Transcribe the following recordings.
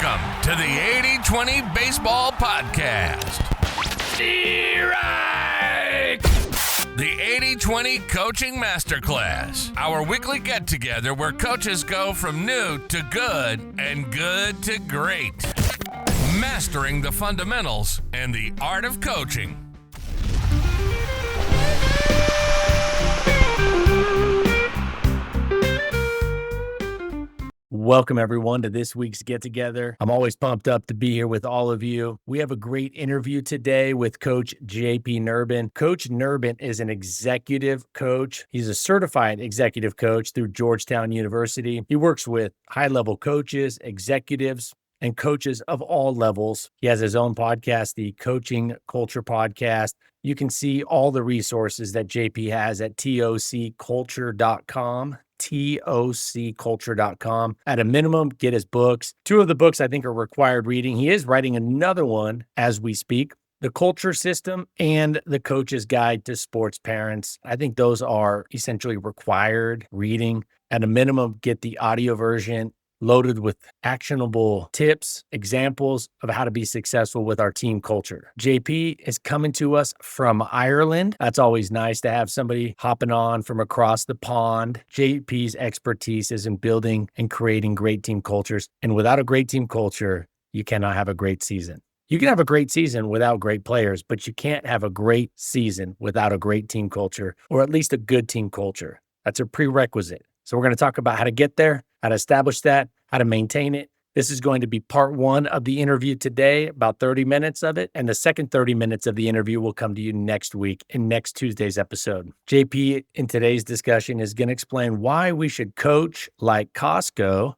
Welcome to the 80/20 Baseball Podcast. Strike! The 80/20 Coaching Masterclass, our weekly get-together where coaches go from new to good and good to great. Mastering the fundamentals and the art of coaching. Welcome, everyone, to this week's get-together. I'm always pumped up to be here with all of you. We have a great interview today with Coach JP Nerbun. Coach Nerbun is an executive coach. He's a certified executive coach through Georgetown University. He works with high-level coaches, executives, and coaches of all levels. He has his own podcast, the Coaching Culture Podcast. You can see all the resources that JP has at tocculture.com. tocculture.com. At a minimum, get his books. Two of the books I think are required reading. He is writing another one as we speak, The Culture System and The Coach's Guide to Sports Parents. I think those are essentially required reading. At a minimum, get the audio version loaded with actionable tips, examples of how to be successful with our team culture. JP is coming to us from Ireland. That's always nice to have somebody hopping on from across the pond. JP's expertise is in building and creating great team cultures. And without a great team culture, you cannot have a great season. You can have a great season without great players, but you can't have a great season without a great team culture, or at least a good team culture. That's a prerequisite. So we're going to talk about how to get there, how to establish that, how to maintain it. This is going to be part one of the interview today, about 30 minutes of it. And the second 30 minutes of the interview will come to you next week in next Tuesday's episode. JP, in today's discussion, is going to explain why we should coach like Costco,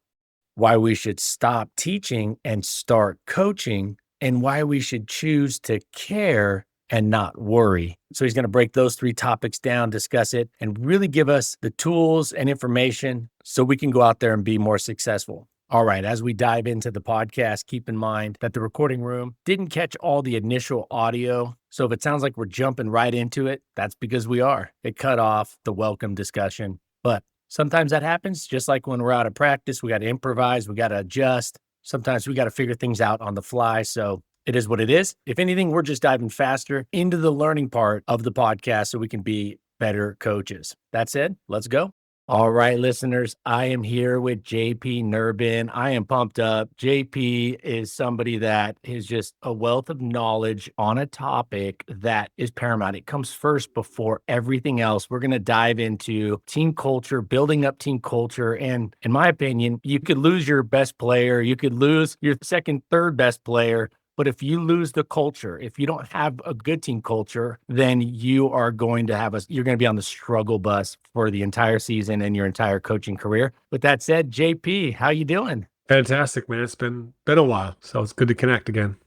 why we should stop teaching and start coaching, and why we should choose to care and not worry. So he's going to break those three topics down, discuss it, and really give us the tools and information so we can go out there and be more successful. All right, as we dive into the podcast, keep in mind that the recording room didn't catch all the initial audio. So if it sounds like we're jumping right into it, that's because we are. It cut off the welcome discussion. But sometimes that happens, just like when we're out of practice, we got to improvise, we got to adjust. Sometimes we got to figure things out on the fly. So it is what it is. If anything, we're just diving faster into the learning part of the podcast so we can be better coaches. That said, let's go. All right, listeners, I am here with JP Nerbun. I am pumped up. JP is somebody that is just a wealth of knowledge on a topic that is paramount. It comes first before everything else. We're going to dive into team culture, building up team culture. And in my opinion, you could lose your best player. You could lose your second, third best player. But if you lose the culture, if you don't have a good team culture, then you are going to you're going to be on the struggle bus for the entire season and your entire coaching career. With that said, JP, how you doing? Fantastic, man. It's been a while, so it's good to connect again.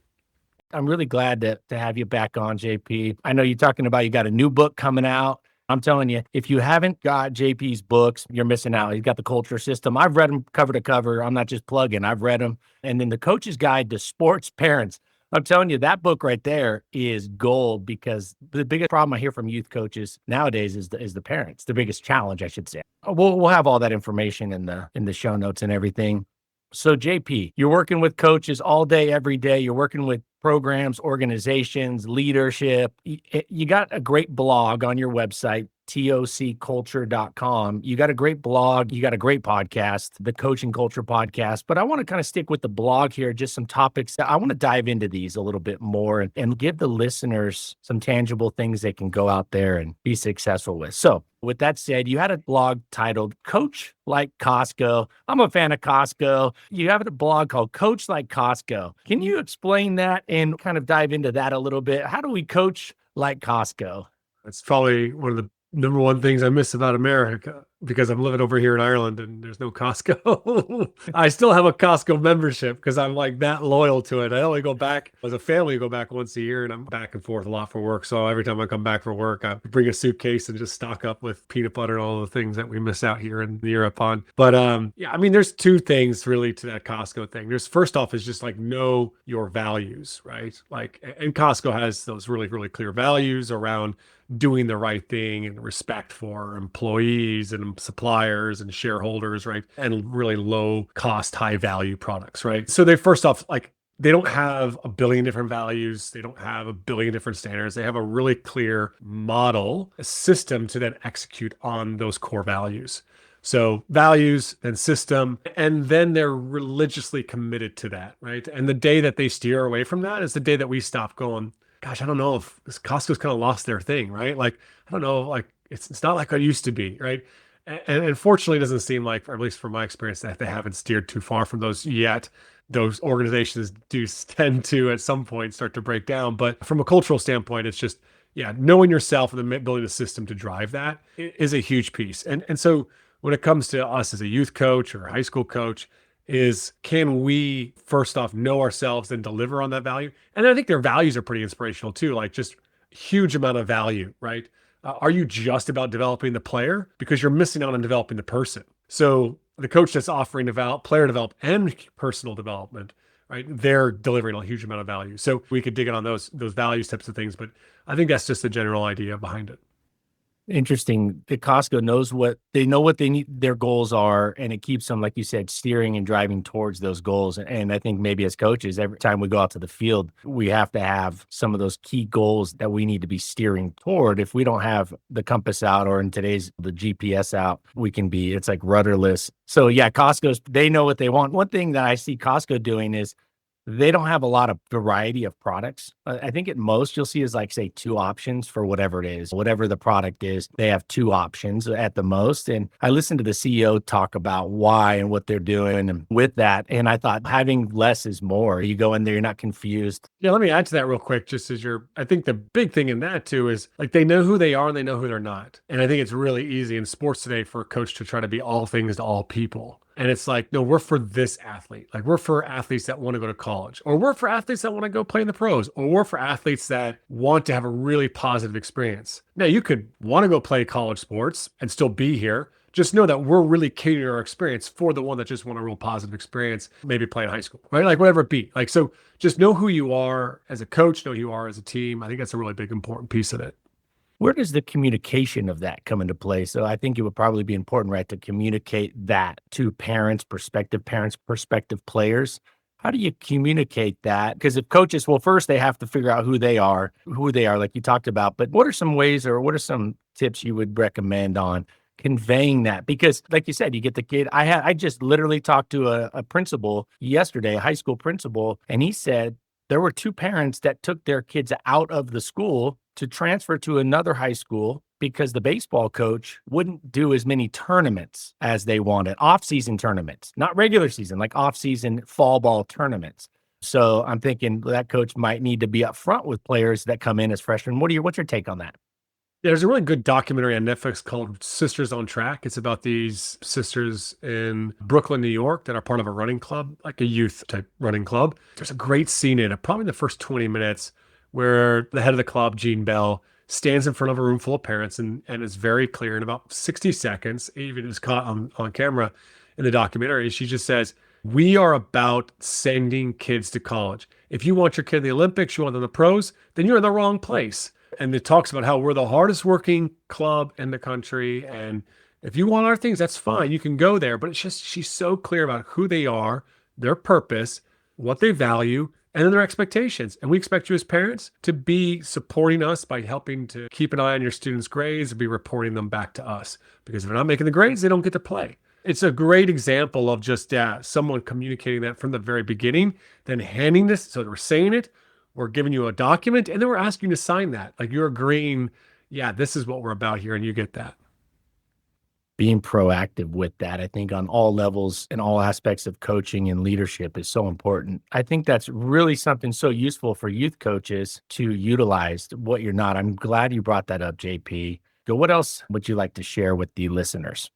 I'm really glad to have you back on, JP. I know you're talking about you got a new book coming out. I'm telling you, if you haven't got JP's books, you're missing out. He's got The Culture System. I've read them cover to cover. I'm not just plugging. I've read them. And then The Coach's Guide to Sports Parents. I'm telling you, that book right there is gold, because the biggest problem I hear from youth coaches nowadays is the parents. The biggest challenge, I should say. We'll have all that information in the show notes and everything. So JP, you're working with coaches all day, every day. You're working with programs, organizations, leadership. You got a great blog on your website, tocculture.com. You got a great blog. You got a great podcast, the Coaching Culture Podcast. But I want to kind of stick with the blog here, just some topics. I want to dive into these a little bit more and give the listeners some tangible things they can go out there and be successful with. So with that said, you had a blog titled Coach Like Costco. I'm a fan of Costco. You have a blog called Coach Like Costco. Can you explain that and kind of dive into that a little bit? How do we coach like Costco? That's probably one of the number one things I miss about America, because I'm living over here in Ireland and there's no Costco. I still have a Costco membership because I'm like that loyal to it. I only go back as a family, we go back once a year, and I'm back and forth a lot for work. So every time I come back for work, I bring a suitcase and just stock up with peanut butter and all the things that we miss out here in Europe on. But yeah, I mean, there's two things really to that Costco thing. There's, first off, is just like know your values, right? Like, and Costco has those really, really clear values around doing the right thing and respect for employees and and suppliers and shareholders, right? And really low cost, high value products, right? So they first off, like, they don't have a billion different values. They don't have a billion different standards. They have a really clear model, a system to then execute on those core values. So values, then system, and then they're religiously committed to that, right? And the day that they steer away from that is the day that we stop going, gosh, I don't know if this Costco's kind of lost their thing, right? Like, I don't know, like it's not like it used to be, right? And unfortunately, it doesn't seem like, or at least from my experience, that they haven't steered too far from those yet. Those organizations do tend to, at some point, start to break down. But from a cultural standpoint, it's just, yeah, knowing yourself and then building a system to drive that is a huge piece. And so when it comes to us as a youth coach or a high school coach, is can we first off know ourselves and deliver on that value? And I think their values are pretty inspirational too, like just huge amount of value, right? Are you just about developing the player? Because you're missing out on developing the person. So the coach that's offering player development and personal development, right? They're delivering a huge amount of value. So we could dig in on those values types of things, but I think that's just the general idea behind it. Interesting. The Costco knows what they need, their goals are, and it keeps them, like you said, steering and driving towards those goals. And I think maybe as coaches, every time we go out to the field, we have to have some of those key goals that we need to be steering toward. If we don't have the compass out, or in today's the GPS out, it's like rudderless. So yeah, they know what they want. One thing that I see Costco doing is they don't have a lot of variety of products. I think at most you'll see is like, say, 2 options for whatever it is, whatever the product is. They have 2 options at the most. And I listened to the CEO talk about why and what they're doing and with that. And I thought having less is more. You go in there, you're not confused. Yeah, let me add to that real quick, just as I think the big thing in that too is like they know who they are and they know who they're not. And I think it's really easy in sports today for a coach to try to be all things to all people. And it's like, no, we're for this athlete. Like we're for athletes that want to go to college, or we're for athletes that want to go play in the pros, or we're for athletes that want to have a really positive experience. Now, you could want to go play college sports and still be here. Just know that we're really catering our experience for the one that just want a real positive experience, maybe playing high school, right? Like whatever it be. Like, so just know who you are as a coach, know who you are as a team. I think that's a really big, important piece of it. Where does the communication of that come into play? So I think it would probably be important, right, to communicate that to parents, prospective players. How do you communicate that? Because if coaches, well, first they have to figure out who they are, like you talked about. But what are some ways, or what are some tips you would recommend on conveying that? Because like you said, you get the kid. I just literally talked to a principal yesterday, a high school principal, and he said there were 2 parents that took their kids out of the school to transfer to another high school because the baseball coach wouldn't do as many tournaments as they wanted, off-season tournaments, not regular season, like off-season fall ball tournaments. So I'm thinking that coach might need to be upfront with players that come in as freshmen. What's your take on that? There's a really good documentary on Netflix called Sisters on Track. It's about these sisters in Brooklyn, New York that are part of a running club, like a youth type running club. There's a great scene in it, probably in the first 20 minutes, where the head of the club, Jean Bell, stands in front of a room full of parents and is very clear in about 60 seconds, even is caught on camera in the documentary. She just says, we are about sending kids to college. If you want your kid in the Olympics, you want them in the pros, then you're in the wrong place. And it talks about how we're the hardest working club in the country. And if you want our things, that's fine. You can go there. But it's just, she's so clear about who they are, their purpose, what they value, and then their expectations. And we expect you as parents to be supporting us by helping to keep an eye on your students' grades and be reporting them back to us. Because if they're not making the grades, they don't get to play. It's a great example of just someone communicating that from the very beginning, then handing this. So we're saying it, we're giving you a document, and then we're asking you to sign that. Like you're agreeing, yeah, this is what we're about here, and you get that. Being proactive with that, I think on all levels and all aspects of coaching and leadership is so important. I think that's really something so useful for youth coaches to utilize. What you're not. I'm glad you brought that up, JP. So what else would you like to share with the listeners?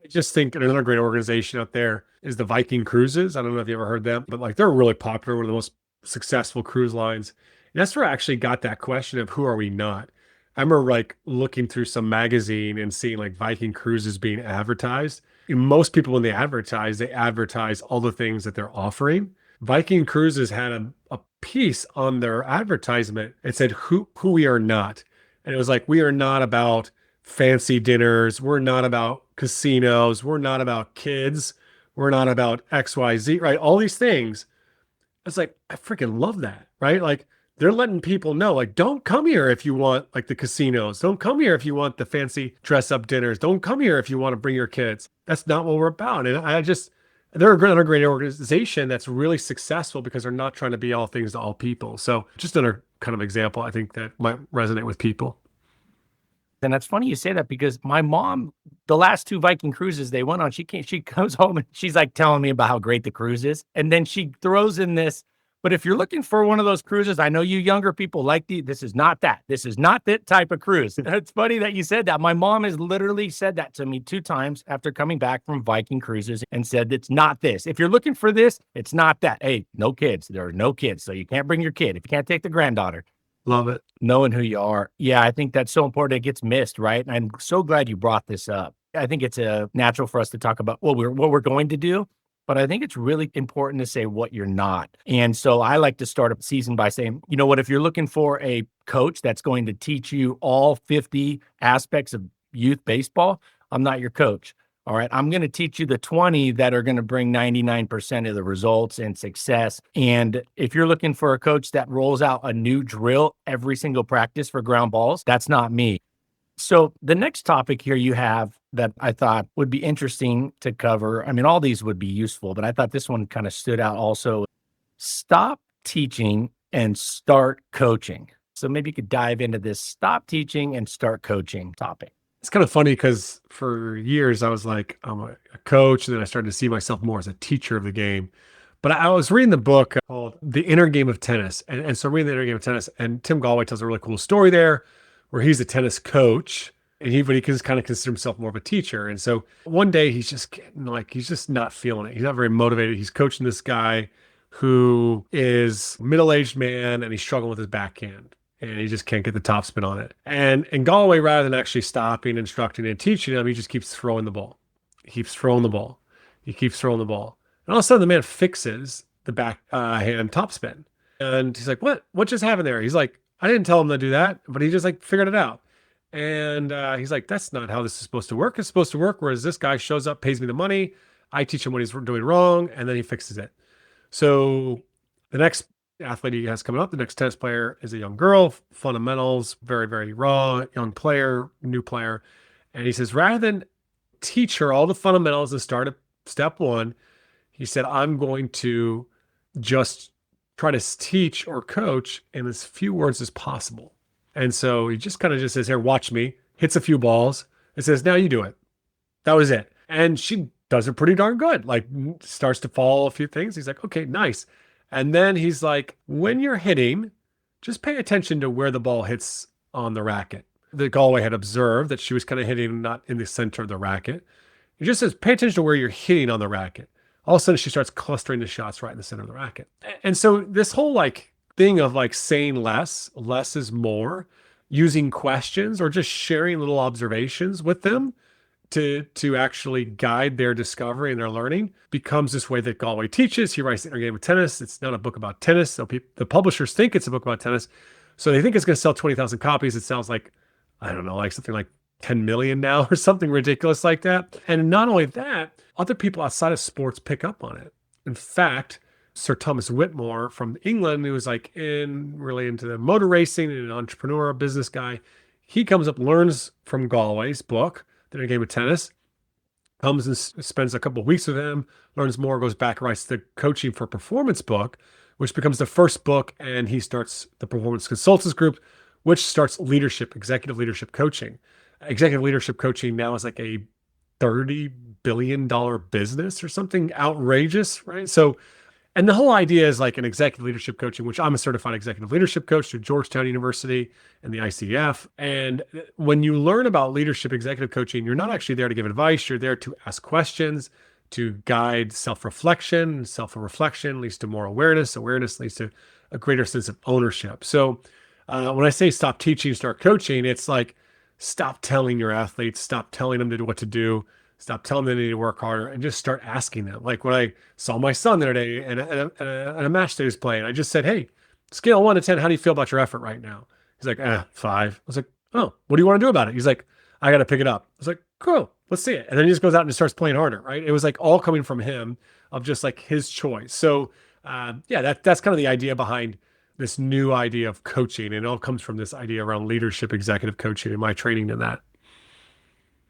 I just think another great organization out there is the Viking Cruises. I don't know if you ever heard them, but like they're really popular, one of the most successful cruise lines. And that's where I actually got that question of who are we not? I remember like looking through some magazine and seeing like Viking Cruises being advertised. And most people, when they advertise all the things that they're offering. Viking Cruises had a piece on their advertisement. It said who we are not. And it was like, we are not about fancy dinners. We're not about casinos. We're not about kids. We're not about XYZ, right? All these things. It's like, I freaking love that, right? Like, they're letting people know, like, don't come here if you want like the casinos. Don't come here if you want the fancy dress up dinners. Don't come here if you want to bring your kids. That's not what we're about. And they're another great organization that's really successful because they're not trying to be all things to all people. So just another kind of example, I think that might resonate with people. And that's funny you say that because my mom, the last 2 Viking cruises they went on, she comes home and she's like telling me about how great the cruise is. And then she throws in this, but if you're looking for one of those cruises, I know you younger people like this is not that. This is not that type of cruise. It's funny that you said that. My mom has literally said that to me 2 times after coming back from Viking cruises and said, it's not this. If you're looking for this, it's not that. Hey, no kids. There are no kids. So you can't bring your kid if you can't take the granddaughter. Love it. Knowing who you are. Yeah, I think that's so important. It gets missed, right? And I'm so glad you brought this up. I think it's natural for us to talk about what we're going to do, but I think it's really important to say what you're not. And so I like to start a season by saying, you know what, if you're looking for a coach that's going to teach you all 50 aspects of youth baseball, I'm not your coach. All right, I'm going to teach you the 20 that are going to bring 99% of the results and success. And if you're looking for a coach that rolls out a new drill every single practice for ground balls, that's not me. So the next topic here you have that I thought would be interesting to cover. I mean, all these would be useful, but I thought this one kind of stood out also. Stop teaching and start coaching. So maybe you could dive into this stop teaching and start coaching topic. It's kind of funny because for years I was like, I'm a coach, and then I started to see myself more as a teacher of the game. But I was reading the book called The Inner Game of Tennis. And so I'm reading The Inner Game of Tennis, and Tim Galway tells a really cool story there where he's a tennis coach, but he can just kind of consider himself more of a teacher. And so one day he's just getting he's just not feeling it. He's not very motivated. He's coaching this guy who is a middle-aged man, and he's struggling with his backhand. And he just can't get the topspin on it. And Galway, rather than actually stopping, instructing, and teaching him, he just keeps throwing the ball. He keeps throwing the ball. He keeps throwing the ball. And all of a sudden, the man fixes the backhand topspin. And he's like, what just happened there? He's like, I didn't tell him to do that, but he just figured it out. And he's like, that's not how this is supposed to work. It's supposed to work whereas this guy shows up, pays me the money, I teach him what he's doing wrong, and then he fixes it. So the next athlete he has coming up, the next tennis player, is a young girl, fundamentals, very, very raw, young player, new player. And he says, rather than teach her all the fundamentals and start at step 1, he said, I'm going to just try to teach or coach in as few words as possible. And so he just kind of just says, here, watch me, hits a few balls, and says, now you do it. That was it. And she does it pretty darn good, starts to follow a few things. He's like, okay, nice. And then he's like, when you're hitting, just pay attention to where the ball hits on the racket. The Galway had observed that she was kind of hitting not in the center of the racket. He just says, pay attention to where you're hitting on the racket. All of a sudden, she starts clustering the shots right in the center of the racket. And so this whole thing of saying less is more, using questions or just sharing little observations with them to actually guide their discovery and their learning becomes this way that Galway teaches. He writes The Inner Game of Tennis. It's not a book about tennis. So the publishers think it's a book about tennis. So they think it's going to sell 20,000 copies. It sounds like, I don't know, something like 10 million now or something ridiculous like that. And not only that, other people outside of sports pick up on it. In fact, Sir Thomas Whitmore from England, who was really into the motor racing and an entrepreneur, a business guy, he comes up, learns from Galway's book, The Inner Game of Tennis, comes and spends a couple of weeks with him, learns more, goes back, writes the Coaching for Performance book, which becomes the first book, and he starts the Performance Consultants Group, which starts executive leadership coaching. Executive leadership coaching now is a $30 billion business or something outrageous, right? So, and the whole idea is an executive leadership coaching, which I'm a certified executive leadership coach through Georgetown University and the ICF. And when you learn about leadership executive coaching, you're not actually there to give advice. You're there to ask questions, to guide self-reflection. Self-reflection leads to more awareness. Awareness leads to a greater sense of ownership. So when I say stop teaching, start coaching, it's stop telling your athletes, stop telling them to do what to do, stop telling them they need to work harder, and just start asking them. When I saw my son the other day in a match that he was playing, I just said, hey, scale of 1 to 10, how do you feel about your effort right now? He's like, 5. I was like, oh, what do you want to do about it? He's like, I got to pick it up. I was like, cool, let's see it. And then he just goes out and starts playing harder, right? It was like all coming from him of just like his choice. So yeah, that's kind of the idea behind this new idea of coaching. And it all comes from this idea around leadership, executive coaching, and my training in that.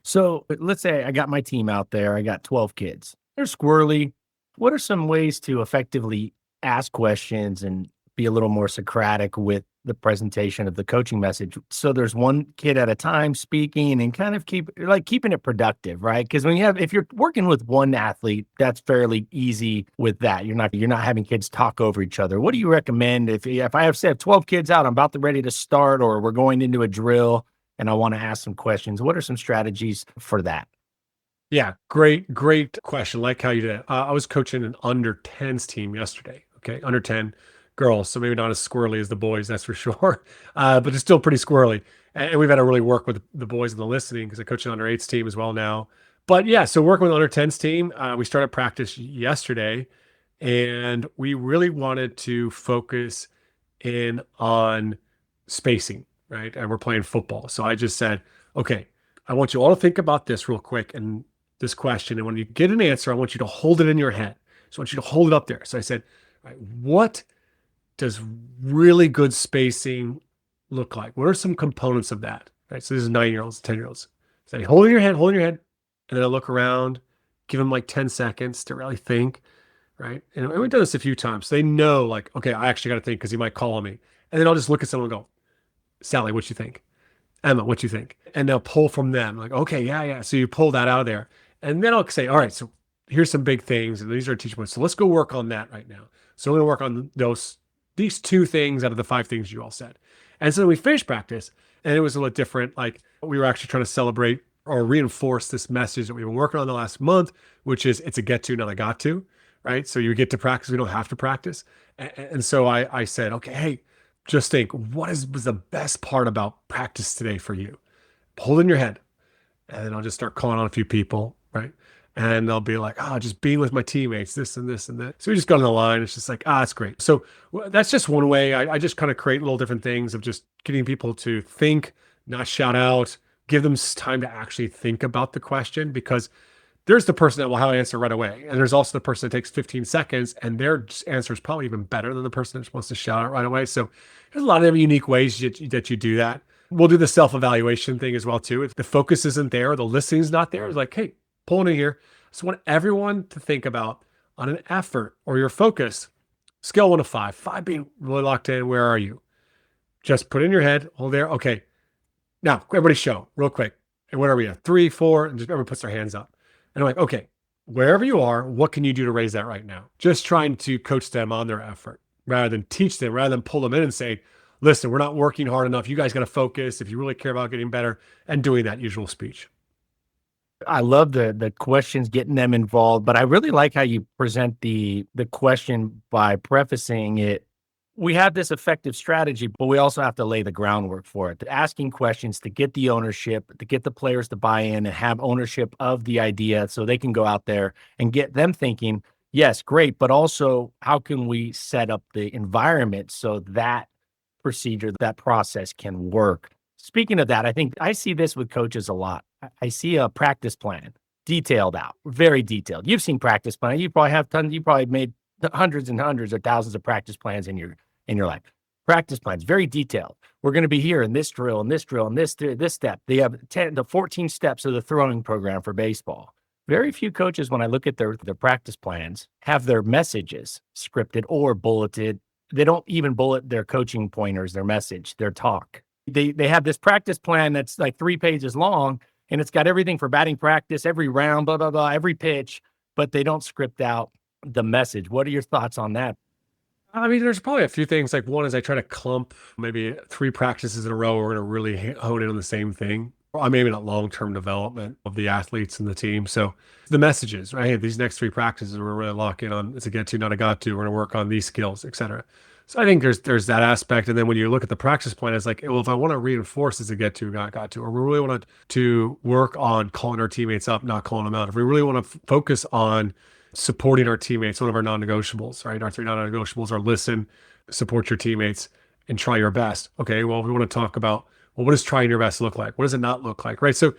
So let's say I got my team out there. I got 12 kids. They're squirrely. What are some ways to effectively ask questions and be a little more Socratic with the presentation of the coaching message? So there's one kid at a time speaking and kind of keeping it productive, right? Because if you're working with one athlete, that's fairly easy with that. You're not having kids talk over each other. What do you recommend if I have 12 kids out, I'm about to ready to start, or we're going into a drill and I want to ask some questions? What are some strategies for that? Yeah, great question. Like how you did it. I was coaching an under 10s team yesterday. Okay, under 10 girls, so maybe not as squirrely as the boys, that's for sure. But it's still pretty squirrely. And we've had to really work with the boys in the listening because I coach an under 8s team as well now. But yeah, so working with under 10s team, we started practice yesterday, and we really wanted to focus in on spacing, right? And we're playing football. So I just said, okay, I want you all to think about this real quick and this question. And when you get an answer, I want you to hold it in your head. So I want you to hold it up there. So I said, all right, what does really good spacing look like? What are some components of that? Right. So this is 9-year-olds, 10-year-olds. Say, hold in your head. And then I look around, give them like 10 seconds to really think. Right. And we've done this a few times. So they know, like, okay, I actually got to think because he might call on me. And then I'll just look at someone and go, Sally, what you think? Emma, what you think? And they'll pull from them. Like, okay, yeah. So you pull that out of there. And then I'll say, all right, so here's some big things. And these are teaching points. So let's go work on that right now. So we're going to work on these 2 things out of the 5 things you all said. And so we finished practice, and it was a little different. Like, we were actually trying to celebrate or reinforce this message that we've been working on the last month, which is it's a get to, not a got to, right? So you get to practice. We don't have to practice. And so I said, okay, hey, just think, was the best part about practice today for you? Hold in your head. And then I'll just start calling on a few people, right? And they'll be like, just being with my teammates, this and this and that. So we just go on the line. It's just like, it's great. So that's just one way. I just kind of create little different things of just getting people to think, not shout out, give them time to actually think about the question, because there's the person that will have an answer right away. And there's also the person that takes 15 seconds and their answer is probably even better than the person that just wants to shout out right away. So there's a lot of unique ways that you do that. We'll do the self-evaluation thing as well too. If the focus isn't there, the listening's not there, it's like, hey, pull in here. So I want everyone to think about on an effort or your focus, scale 1 to 5, 5 being really locked in. Where are you? Just put in your head, hold there. Okay. Now everybody show real quick. And where are we at? 3, 4, and just everybody puts their hands up. And I'm like, okay, wherever you are, what can you do to raise that right now? Just trying to coach them on their effort rather than teach them, rather than pull them in and say, listen, we're not working hard enough. You guys got to focus if you really care about getting better, and doing that usual speech. I love the questions, getting them involved, but I really like how you present the question by prefacing it. We have this effective strategy, but we also have to lay the groundwork for it. Asking questions to get the ownership, to get the players to buy in and have ownership of the idea so they can go out there and get them thinking, yes, great, but also how can we set up the environment so that procedure, that process can work? Speaking of that, I think I see this with coaches a lot. I see a practice plan detailed out, very detailed. You've seen practice plan. You probably have tons. You probably made hundreds and hundreds or thousands of practice plans in your life. Practice plans, very detailed. We're going to be here in this drill and this drill and this step. They have 10 to 14 steps of the throwing program for baseball. Very few coaches, when I look at their practice plans, have their messages scripted or bulleted. They don't even bullet their coaching pointers, their message, their talk. They have this practice plan that's like 3 pages long, and it's got everything for batting practice, every round, blah, blah, blah, every pitch, but they don't script out the message. What are your thoughts on that? I mean, there's probably a few things. Like, one is I try to clump maybe 3 practices in a row. We're going to really hone in on the same thing. Or maybe not long-term development of the athletes and the team. So the messages, right? Hey, these next 3 practices, we're really locking on. It's a get to, not a got to. We're going to work on these skills, et cetera. So I think there's that aspect. And then when you look at the practice plan, it's like, well, if I want to reinforce it's a get to, not got to, or we really want to work on calling our teammates up, not calling them out. If we really want to focus on supporting our teammates, one of our non-negotiables, right? Our 3 non-negotiables are listen, support your teammates, and try your best. Okay, well, we want to talk about Well, what does trying your best look like? What does it not look like, right? So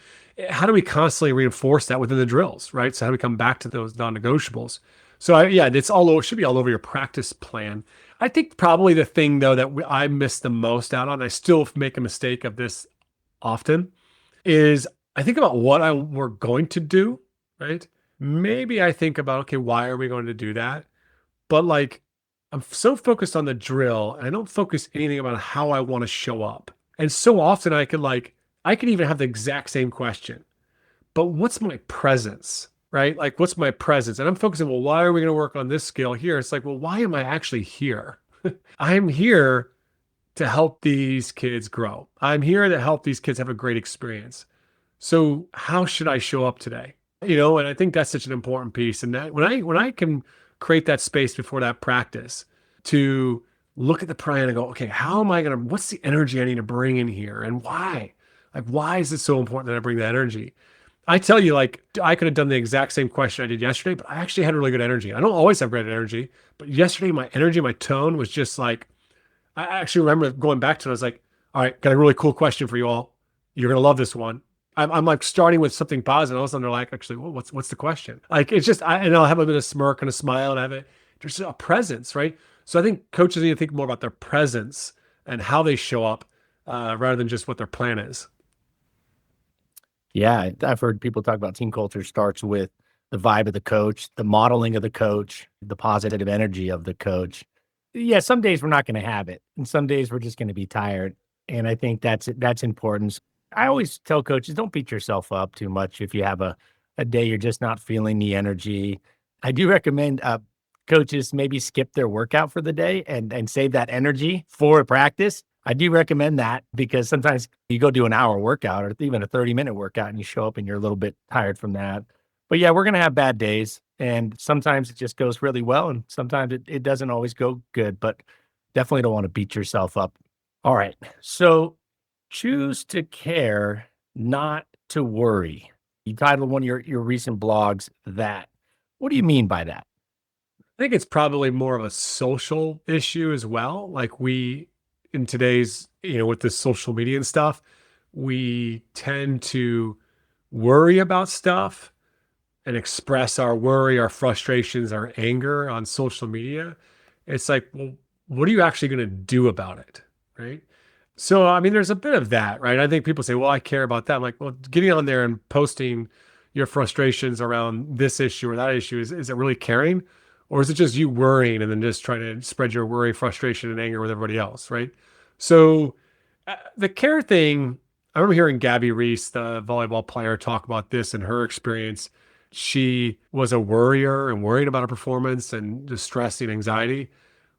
how do we constantly reinforce that within the drills, right? So how do we come back to those non-negotiables? So it's it should be all over your practice plan. I think probably the thing though that I miss the most out on, I still make a mistake of this often, is I think about what we're going to do, right? Maybe I think about, okay, why are we going to do that? But like, I'm so focused on the drill and I don't focus anything about how I want to show up. And so often I could even have the exact same question, but what's my presence, right? Like, what's my presence? And I'm focusing, well, why are we going to work on this skill here? It's like, well, why am I actually here? I'm here to help these kids grow. I'm here to help these kids have a great experience. So how should I show up today? And I think that's such an important piece. And that when I can create that space before that practice to look at the plan and go, okay, what's the energy I need to bring in here and why? Like, why is it so important that I bring that energy? I tell you, like, I could have done the exact same question I did yesterday, but I actually had really good energy. I don't always have great energy, but yesterday my energy, my tone was just like, I actually remember going back to it. I was like, all right, got a really cool question for you all. You're going to love this one. I'm like starting with something positive. All of a sudden they're like, actually, well, what's the question? Like, it's just, and I'll have a bit of smirk and a smile and there's a presence, right? So I think coaches need to think more about their presence and how they show up rather than just what their plan is. Yeah, I've heard people talk about team culture starts with the vibe of the coach, the modeling of the coach, the positive energy of the coach. Yeah, some days we're not going to have it, and some days we're just going to be tired. And I think that's important. I always tell coaches, don't beat yourself up too much if you have a day you're just not feeling the energy. I do recommend coaches maybe skip their workout for the day and save that energy for a practice. I do recommend that because sometimes you go do an hour workout or even a 30-minute workout and you show up and you're a little bit tired from that. But yeah, we're going to have bad days, and sometimes it just goes really well, and sometimes it doesn't always go good, but definitely don't want to beat yourself up. All right. So choose to care, not to worry. You titled one of your recent blogs that. What do you mean by that? I think it's probably more of a social issue as well. Like in today's, with this social media and stuff, we tend to worry about stuff and express our worry, our frustrations, our anger on social media. It's like, well, what are you actually going to do about it? Right. So, I mean, there's a bit of that, right? I think people say, well, I care about that. I'm like, well, getting on there and posting your frustrations around this issue or that issue, is it really caring? Or is it just you worrying and then just trying to spread your worry, frustration, and anger with everybody else, right? So the care thing, I remember hearing Gabby Reese, the volleyball player, talk about this in her experience. She was a worrier and worried about her performance and just stress and anxiety.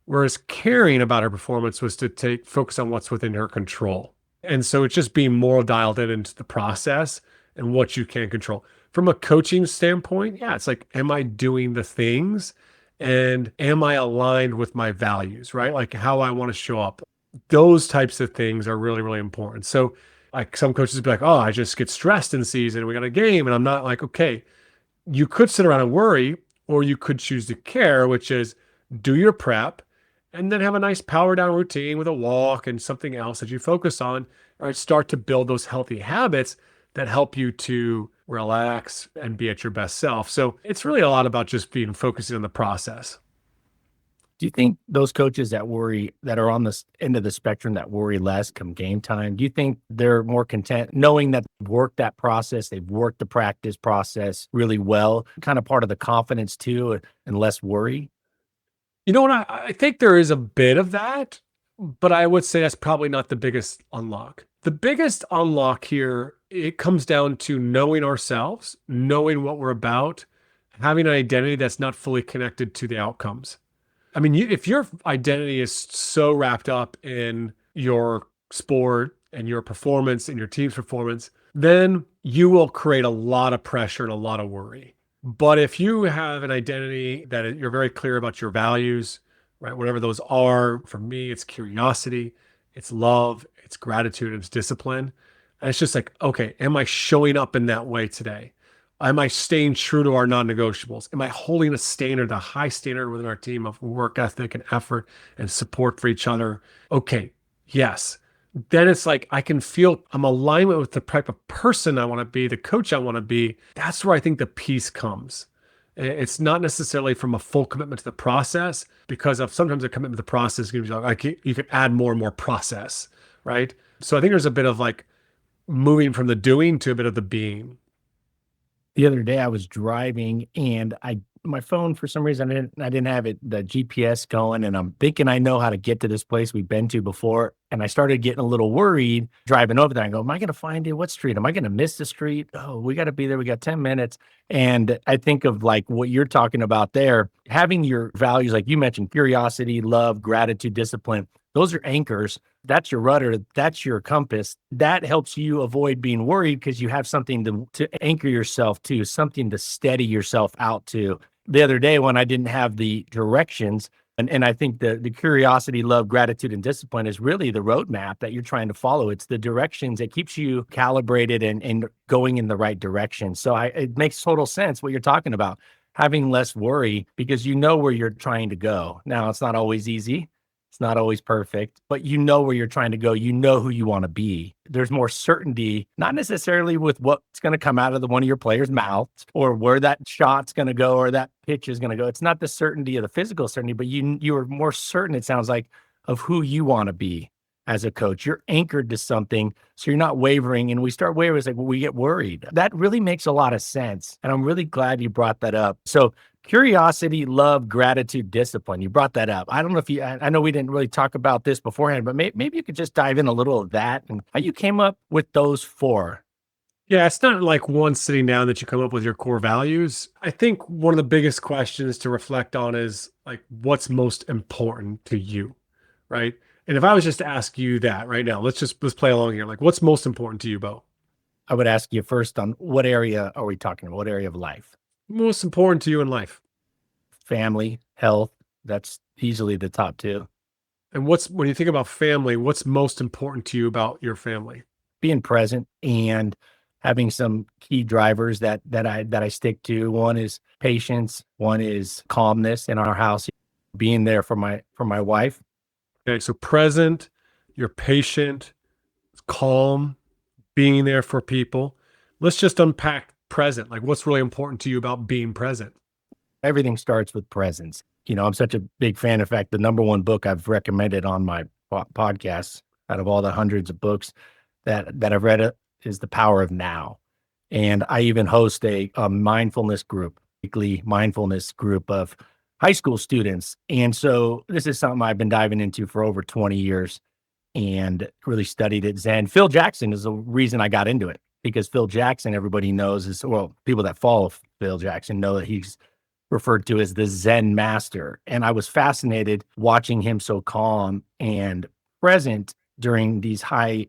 Whereas caring about her performance was to focus on what's within her control. And so it's just being more dialed into the process and what you can control. From a coaching standpoint, yeah, it's like, am I doing the things and am I aligned with my values, right? Like how I want to show up. Those types of things are really, really important. So like some coaches would be like, oh, I just get stressed in season. We got a game. And I'm not like, okay, you could sit around and worry, or you could choose to care, which is do your prep and then have a nice power down routine with a walk and something else that you focus on, or start to build those healthy habits that help you to relax and be at your best self. So it's really a lot about just focusing on the process. Do you think those coaches that worry, that are on this end of the spectrum, that worry less come game time, do you think they're more content knowing that they've worked that process, they've worked the practice process really well, kind of part of the confidence too, and less worry? You know what? I think there is a bit of that, but I would say that's probably not the biggest unlock. The biggest unlock here, it comes down to knowing ourselves, knowing what we're about, having an identity that's not fully connected to the outcomes. I mean, if your identity is so wrapped up in your sport and your performance and your team's performance, then you will create a lot of pressure and a lot of worry. But if you have an identity that you're very clear about your values, right? Whatever those are, for me, it's curiosity, it's love, it's gratitude, it's discipline. And it's just like, okay, am I showing up in that way today? Am I staying true to our non-negotiables? Am I holding a standard, a high standard within our team of work ethic and effort and support for each other? Okay, yes. then it's like I can feel I'm alignment with the type of person I want to be, the coach I want to be. That's where I think the peace comes. It's not necessarily from a full commitment to the process, because of sometimes a commitment to the process can be like you can add more and more process, right? So I think there's a bit of like moving from the doing to a bit of the being. The other day I was driving and my phone, for some reason, I didn't have the GPS going, and I'm thinking I know how to get to this place we've been to before. And I started getting a little worried driving over there. I go, am I going to find it? What street? Am I going to miss the street? Oh, we got to be there. We got 10 minutes. And I think of like what you're talking about there, having your values, like you mentioned, curiosity, love, gratitude, discipline. Those are anchors. That's your rudder. That's your compass. That helps you avoid being worried because you have something to anchor yourself to, something to steady yourself out to. The other day when I didn't have the directions, and I think the curiosity, love, gratitude, and discipline is really the roadmap that you're trying to follow. It's the directions that keeps you calibrated and going in the right direction. So it makes total sense what you're talking about, having less worry because you know where you're trying to go. Now, it's not always easy. It's not always perfect, but you know where you're trying to go. You know who you want to be. There's more certainty, not necessarily with what's going to come out of one of your players' mouths or where that shot's going to go or that pitch is going to go. It's not the certainty of the physical certainty, but you are more certain, it sounds like, of who you want to be as a coach. You're anchored to something, so you're not wavering. And we start wavering, it's like, well, we get worried. That really makes a lot of sense. And I'm really glad you brought that up. So curiosity, love, gratitude, discipline. You brought that up. I don't know if I know we didn't really talk about this beforehand, but maybe you could just dive in a little of that and how you came up with those four. Yeah, it's not like one sitting down that you come up with your core values. I think one of the biggest questions to reflect on is like, what's most important to you, right? And if I was just to ask you that right now, let's play along here. Like, what's most important to you, Bo? I would ask you first on what area are we talking about? What area of life? Most important to you in life? Family, health. That's easily the top two. And when you think about family, what's most important to you about your family? Being present and having some key drivers that I stick to. One is patience. One is calmness in our house. Being there for my wife. Okay, so present, you're patient, calm, being there for people. Let's just unpack present. Like, what's really important to you about being present? Everything starts with presence. You know, I'm such a big fan. In fact, the number one book I've recommended on my podcast out of all the hundreds of books that I've read is The Power of Now. And I even host a mindfulness group, weekly mindfulness group of high school students. And so this is something I've been diving into for over 20 years and really studied it. Zen. Phil Jackson is the reason I got into it, because Phil Jackson, everybody knows people that follow Phil Jackson know that he's referred to as the Zen master. And I was fascinated watching him so calm and present during these high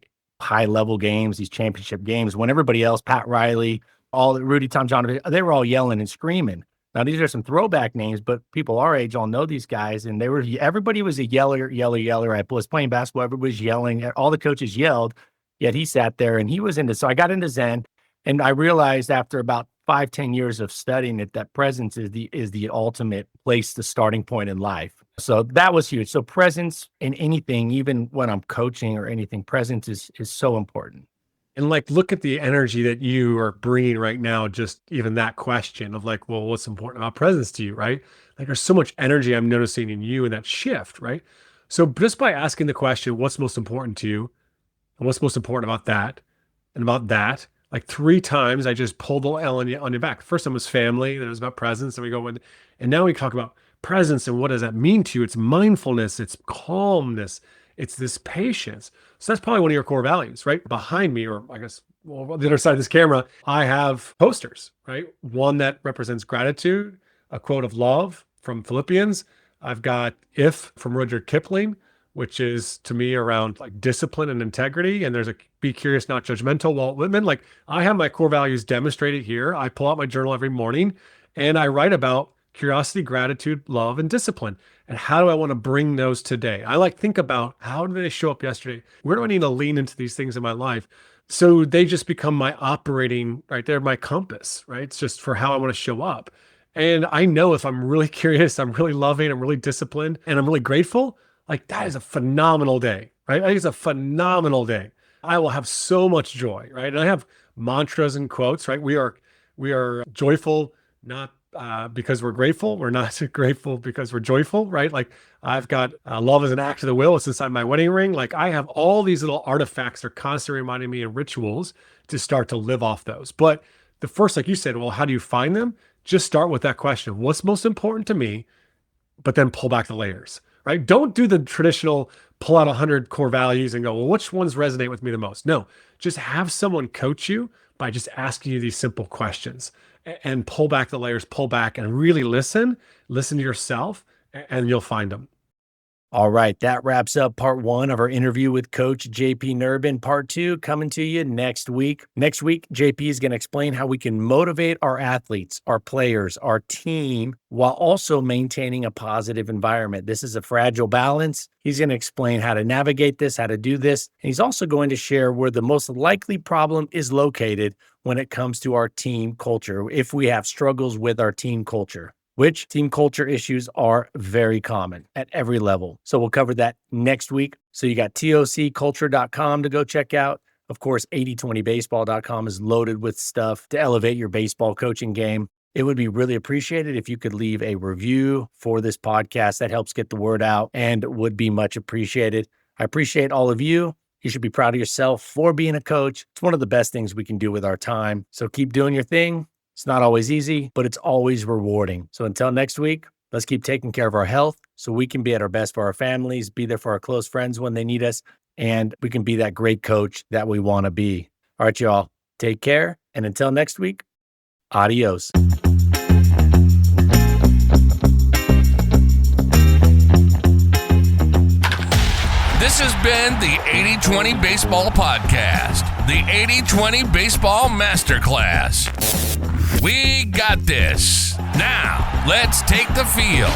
level games, these championship games, when everybody else, Pat Riley, all Rudy, Tom, John, they were all yelling and screaming. Now, these are some throwback names, but people our age all know these guys. And everybody was a yeller. I was playing basketball. Everybody was yelling. All the coaches yelled, yet he sat there and he was so I got into Zen, and I realized after about 5-10 years of studying it, that presence is the ultimate place, the starting point in life. So that was huge. So presence in anything, even when I'm coaching or anything, presence is so important. And like, look at the energy that you are bringing right now. Just even that question of like, well, what's important about presence to you, right? Like, there's so much energy I'm noticing in you and that shift, right? So just by asking the question, what's most important to you, and what's most important about that, and about that, like 3 times, I just pulled the L on your back. First time was family, then it was about presence, and and now we talk about presence and what does that mean to you? It's mindfulness, it's calmness, it's this patience. So that's probably one of your core values, right? Behind me, or I guess, well, on the other side of this camera, I have posters, right? One that represents gratitude, a quote of love from Philippians. I've got If from Rudyard Kipling, which is to me around like discipline and integrity. And there's a Be Curious, Not Judgmental, Walt Whitman. Like, I have my core values demonstrated here. I pull out my journal every morning and I write about curiosity, gratitude, love, and discipline. And how do I want to bring those today? I think about how did they show up yesterday? Where do I need to lean into these things in my life? So they just become my operating, right? They're my compass, right? It's just for how I want to show up. And I know if I'm really curious, I'm really loving, I'm really disciplined, and I'm really grateful, like, that is a phenomenal day, right? I think it's a phenomenal day. I will have so much joy, right? And I have mantras and quotes, right? We are joyful, not because we're grateful. We're not grateful because we're joyful, right? Like I've got love is an act of the will. It's inside my wedding ring. Like I have all these little artifacts that are constantly reminding me of rituals to start to live off those. But the first, like you said, well, how do you find them? Just start with that question. What's most important to me? But then pull back the layers, right? Don't do the traditional pull out 100 core values and go, well, which ones resonate with me the most? No, just have someone coach you by just asking you these simple questions and pull back the layers, pull back and really listen to yourself, and you'll find them. All right, that wraps up part 1 of our interview with Coach JP Nerbun. Part 2 coming to you next week. Next week, JP is going to explain how we can motivate our athletes, our players, our team, while also maintaining a positive environment. This is a fragile balance. He's going to explain how to navigate this, how to do this. And he's also going to share where the most likely problem is located when it comes to our team culture, if we have struggles with our team culture. Which team culture issues are very common at every level. So we'll cover that next week. So you got tocculture.com to go check out. Of course, 8020baseball.com is loaded with stuff to elevate your baseball coaching game. It would be really appreciated if you could leave a review for this podcast. That helps get the word out and would be much appreciated. I appreciate all of you. You should be proud of yourself for being a coach. It's one of the best things we can do with our time. So keep doing your thing. It's not always easy, but it's always rewarding. So until next week, let's keep taking care of our health so we can be at our best for our families, be there for our close friends when they need us, and we can be that great coach that we want to be. All right, y'all, take care. And until next week, adios. This has been the 80-20 Baseball Podcast, the 80-20 Baseball Masterclass. We got this. Now, let's take the field.